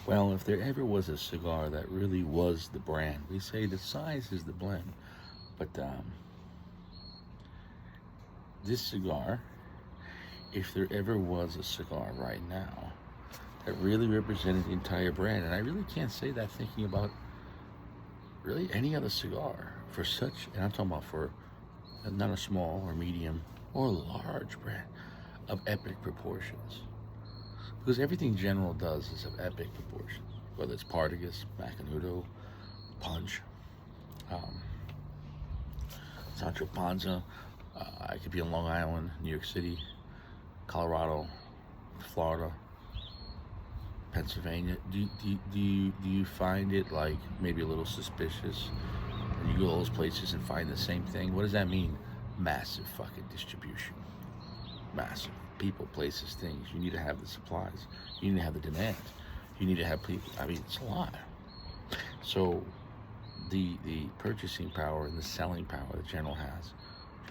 Well, if there ever was a cigar that really was the brand, we say the size is the blend, but this cigar, if there ever was a cigar right now that really represented the entire brand, and I really can't say that thinking about really any other cigar for such, and I'm talking about for not a small or medium or large brand of epic proportions. Because everything General does is of epic proportions, whether it's Partagas, Macanudo, Punch, um, Sancho Panza. I could be in Long Island, New York City, Colorado, Florida, Pennsylvania. Do you find it like maybe a little suspicious when you go to those places and find the same thing? What does that mean? Massive fucking distribution. Massive. People, places, things. You need to have the supplies. You need to have the demand. You need to have people. I mean, it's a lot. So the purchasing power and the selling power that General has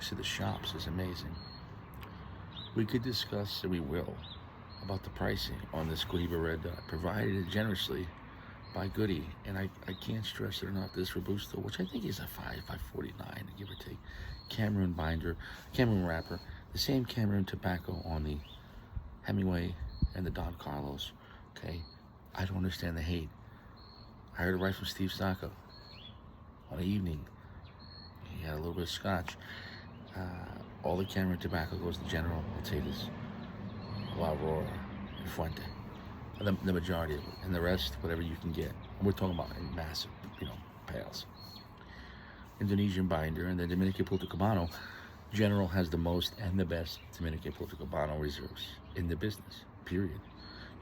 to the shops is amazing. We could discuss, and we will, about the pricing on this Cohiba Red Dot, provided generously by Goody. And I can't stress it enough, this Robusto, which I think is a 549, give or take, Cameroon binder, Cameroon wrapper, the same Cameroon tobacco on the Hemingway and the Don Carlos, okay? I don't understand the hate. I heard it right from Steve Sacco on the evening. He had a little bit of scotch. All the Cameroon tobacco goes to General. I'll take this. La Aurora, and Fuente, the majority of it, and the rest, whatever you can get. And we're talking about in massive, pails. Indonesian binder, and the Dominican Punta Cabano. General has the most and the best Dominican Punta Cabano reserves in the business, period.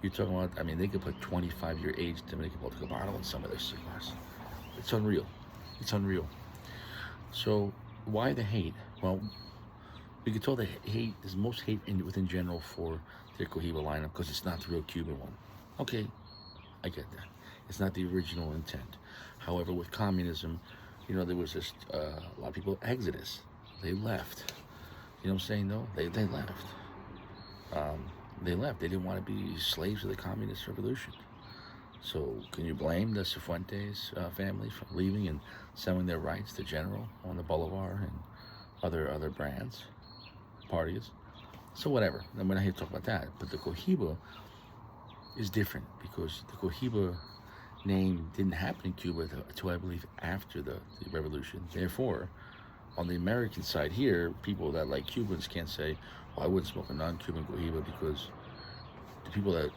You're talking about, I mean, they could put 25-year age Dominican Punta Cabano in some of their cigars. It's unreal. It's unreal. So why the hate? Well, we could tell the hate, there's most hate within General for their Cohiba lineup because it's not the real Cuban one. Okay, I get that. It's not the original intent. However, with communism, there was just a lot of people exodus. They left. You know what I'm saying, though? They left. They left. They didn't want to be slaves of the communist revolution. So can you blame the Cifuentes family for leaving and selling their rights to General on the Boulevard and other brands, parties? So whatever. I'm not here to talk about that. But the Cohiba is different because the Cohiba name didn't happen in Cuba until I believe after the revolution. Therefore, on the American side here, people that like Cubans can't say, well, I wouldn't smoke a non-Cuban Cohiba because the people that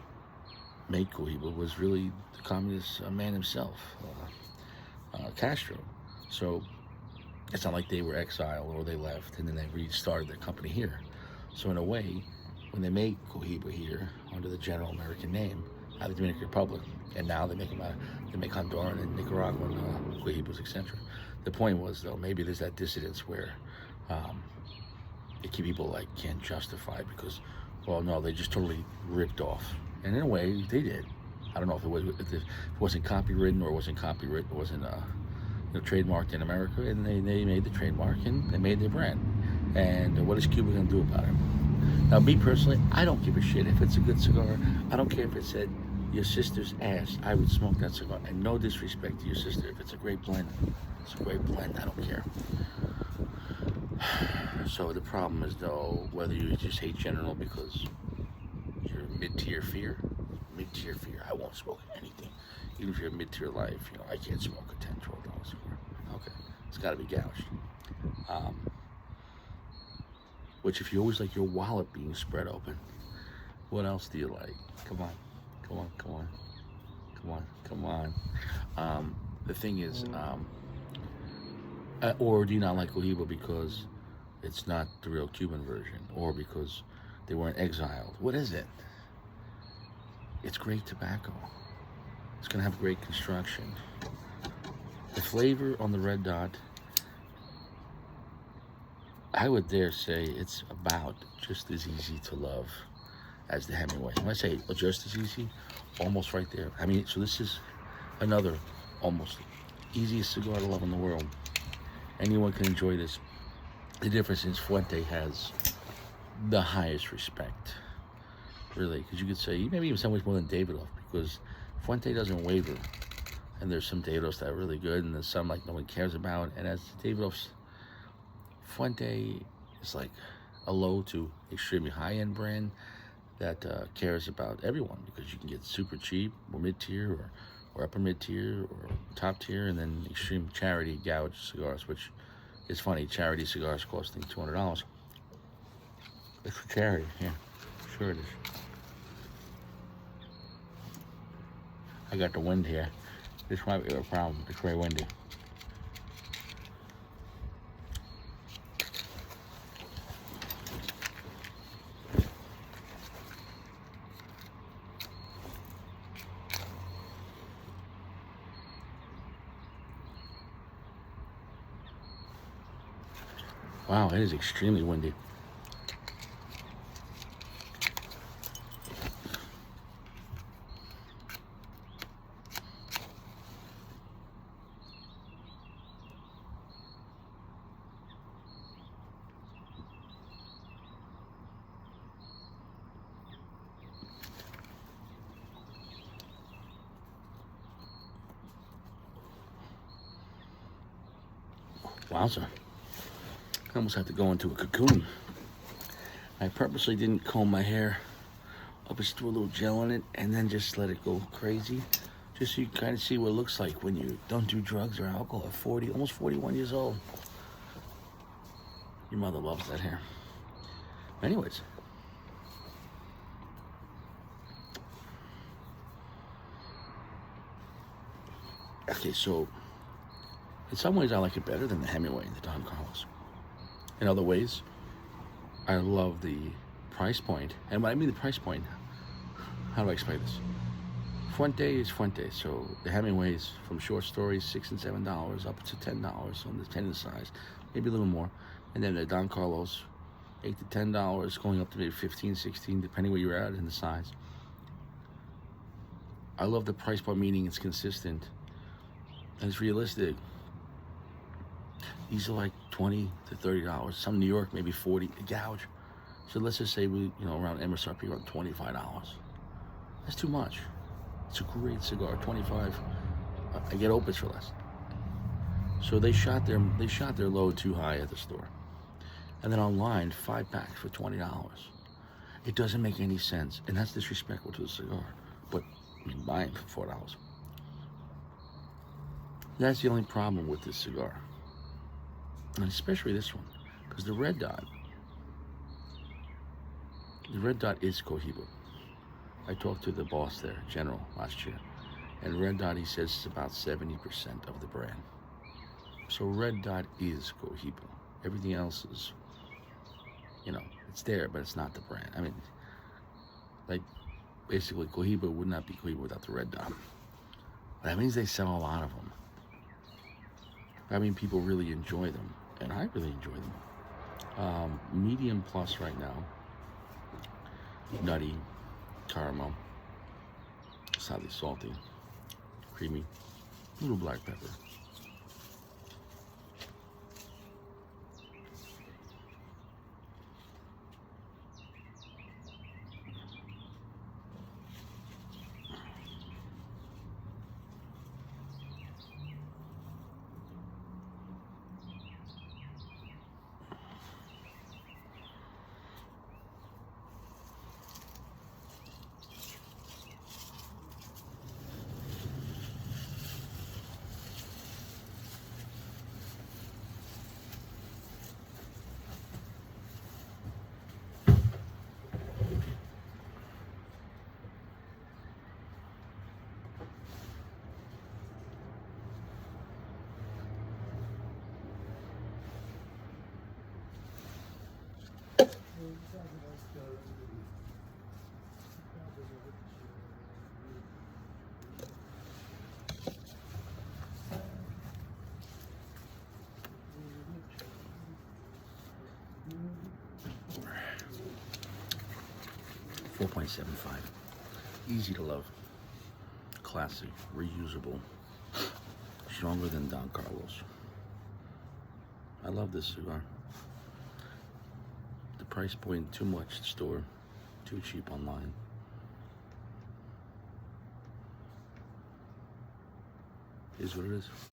made Cohiba was really the communist man himself, Castro. So it's not like they were exiled or they left and then they restarted their company here. So in a way, when they made Cohiba here under the general American name, out of the Dominican Republic, and now they make Honduran and Nicaraguan Cohibas, etc. The point was, though, maybe there's that dissidence where people can't justify it because, well, no, they just totally ripped off. And in a way, they did. I don't know if it wasn't copywritten or it wasn't trademarked in America, and they made the trademark and they made their brand. And what is Cuba going to do about it? Now, me personally, I don't give a shit if it's a good cigar. I don't care if it said your sister's ass. I would smoke that cigar. And no disrespect to your sister. If it's a great blend, it's a great blend. I don't care. So the problem is, though, whether you just hate General because you're mid-tier fear. I won't smoke anything. Even if you're mid-tier life, I can't smoke a $10, $12 cigar. Okay, it's got to be gouged. Which, if you always like your wallet being spread open, what else do you like? Come on. The thing is, or do you not like Cohiba because it's not the real Cuban version, or because they weren't exiled? What is it? It's great tobacco. It's gonna have great construction. The flavor on the Red Dot, I would dare say it's about just as easy to love as the Hemingway. When I say just as easy, almost right there. I mean, so this is another almost easiest cigar to love in the world. Anyone can enjoy this. The difference is Fuente has the highest respect, really, because you could say maybe even so much more than Davidoff, because Fuente doesn't waver. And there's some Davidoffs that are really good, and there's some like no one cares about. And as Davidoffs, Fuente is like a low to extremely high-end brand that cares about everyone, because you can get super cheap or mid-tier or upper mid-tier or top tier, and then extreme charity gouge cigars, which is funny. Charity cigars costing $200. It's for charity, yeah, sure it is. I got the wind here. This might be a problem. It's very windy. Wow, it is extremely windy. Wowza. I almost had to go into a cocoon. I purposely didn't comb my hair up, just threw a little gel in it and then just let it go crazy. Just so you can kind of see what it looks like when you don't do drugs or alcohol at 40, almost 41 years old. Your mother loves that hair. Anyways. Okay, so in some ways I like it better than the Hemingway and the Don Carlos. In other ways, I love the price point. And when I mean the price point, how do I explain this? Fuente is Fuente, so the Hemingways from short stories, $6 and $7 up to $10 on the 10 size, maybe a little more. And then the Don Carlos, $8 to $10, going up to maybe 15, 16, depending where you're at in the size. I love the price point, meaning it's consistent and it's realistic. These are like $20 to $30. Some New York, maybe 40, a gouge. So let's just say we, around MSRP, around $25. That's too much. It's a great cigar, 25. I get opens for less. So they shot their load too high at the store. And then online, 5 packs for $20. It doesn't make any sense, and that's disrespectful to the cigar. But I mean, buying for $4. That's the only problem with this cigar, and especially this one, because the red dot is Cohiba. I talked to the boss there, General, last year, and red dot, he says, is about 70% of the brand. So red dot is Cohiba. Everything else is, it's there, but it's not the brand. I mean, like, basically, Cohiba would not be Cohiba without the red dot. But that means they sell a lot of them. I mean, people really enjoy them, and I really enjoy them. Medium plus right now. Nutty, caramel, slightly salty, creamy, little black pepper. .75. Easy to love. Classic, reusable. Stronger than Don Carlos. I love this cigar. The price point, too much at the store, too cheap online. Is what it is.